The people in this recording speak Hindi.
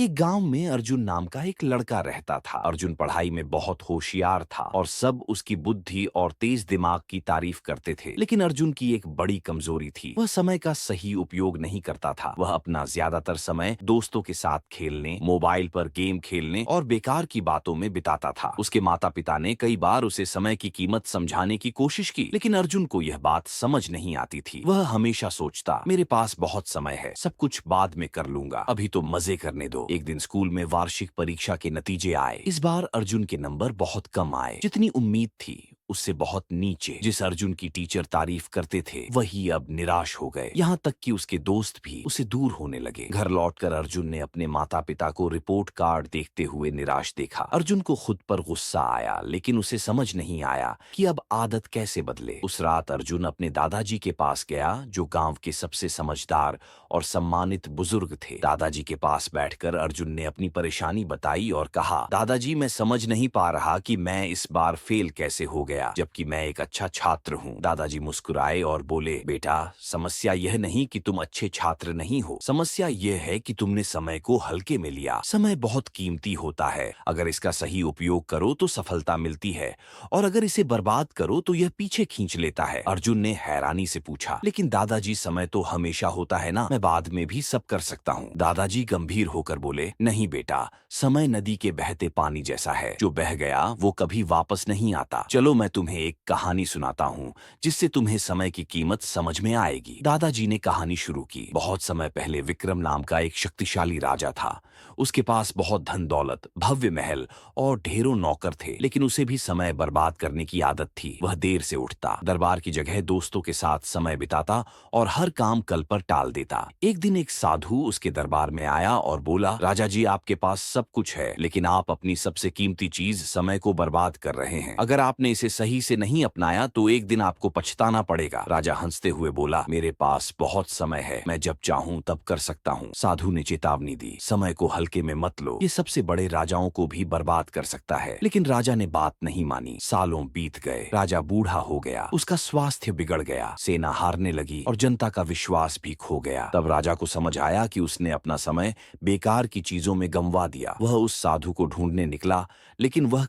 एक गांव में अर्जुन नाम का एक लड़का रहता था। अर्जुन पढ़ाई में बहुत होशियार था और सब उसकी बुद्धि और तेज दिमाग की तारीफ करते थे। लेकिन अर्जुन की एक बड़ी कमजोरी थी, वह समय का सही उपयोग नहीं करता था। वह अपना ज्यादातर समय दोस्तों के साथ खेलने, मोबाइल पर गेम खेलने और बेकार की बातों में बिताता था। उसके माता पिता ने कई बार उसे समय की कीमत समझाने की कोशिश की, लेकिन अर्जुन को यह बात समझ नहीं आती थी। वह हमेशा सोचता, मेरे पास बहुत समय है, सब कुछ बाद में कर लूंगा, अभी तो मजे करने दो। एक दिन स्कूल में वार्षिक परीक्षा के नतीजे आए। इस बार अर्जुन के नंबर बहुत कम आए, जितनी उम्मीद थी उससे बहुत नीचे। जिस अर्जुन की टीचर तारीफ करते थे वही अब निराश हो गए। यहाँ तक कि उसके दोस्त भी उसे दूर होने लगे। घर लौटकर अर्जुन ने अपने माता पिता को रिपोर्ट कार्ड देखते हुए निराश देखा। अर्जुन को खुद पर गुस्सा आया, लेकिन उसे समझ नहीं आया कि अब आदत कैसे बदले। उस रात अर्जुन अपने दादाजी के पास गया, जो गांव के सबसे समझदार और सम्मानित बुजुर्ग थे। दादाजी के पास बैठकर अर्जुन ने अपनी परेशानी बताई और कहा, दादाजी मैं समझ नहीं पा रहा कि मैं इस बार फेल कैसे हो गया, जबकि मैं एक अच्छा छात्र हूँ। दादाजी मुस्कुराए और बोले, बेटा समस्या यह नहीं कि तुम अच्छे छात्र नहीं हो, समस्या यह है कि तुमने समय को हल्के में लिया। समय बहुत कीमती होता है, अगर इसका सही उपयोग करो तो सफलता मिलती है, और अगर इसे बर्बाद करो तो यह पीछे खींच लेता है। अर्जुन ने हैरानी से पूछा, लेकिन दादाजी समय तो हमेशा होता है ना, मैं बाद में भी सब कर सकता हूँ। दादाजी गंभीर होकर बोले, नहीं बेटा, समय नदी के बहते पानी जैसा है, जो बह गया वो कभी वापस नहीं आता। चलो मैं तुम्हें एक कहानी सुनाता हूँ, जिससे तुम्हें समय की कीमत समझ में आएगी। दादाजी ने कहानी शुरू की। बहुत समय पहले विक्रम नाम का एक शक्तिशाली राजा था। उसके पास बहुत धन दौलत, भव्य महल और ढेरों नौकर थे, लेकिन उसे भी समय बर्बाद करने की आदत थी। वह देर से उठता, दरबार की जगह दोस्तों के साथ समय बिताता और हर काम कल पर टाल देता। एक दिन एक साधु उसके दरबार में आया और बोला, राजा जी आपके पास सब कुछ है, लेकिन आप अपनी सबसे कीमती चीज समय को बर्बाद कर रहे हैं। अगर आपने इसे सही से नहीं अपनाया तो एक दिन आपको पछताना पड़ेगा। राजा हंसते हुए बोला, मेरे पास बहुत समय है, मैं जब चाहूं तब कर सकता हूं। साधु ने चेतावनी दी, समय को हल्के में मत लो, ये सबसे बड़े राजाओं को भी बर्बाद कर सकता है। लेकिन राजा ने बात नहीं मानी। सालों बीत गए, राजा बूढ़ा हो गया, उसका स्वास्थ्य बिगड़ गया, सेना हारने लगी और जनता का विश्वास भी खो गया। तब राजा को समझ आया कि उसने अपना समय बेकार की चीजों में गंवा दिया। वह उस साधु को ढूंढने निकला, लेकिन वह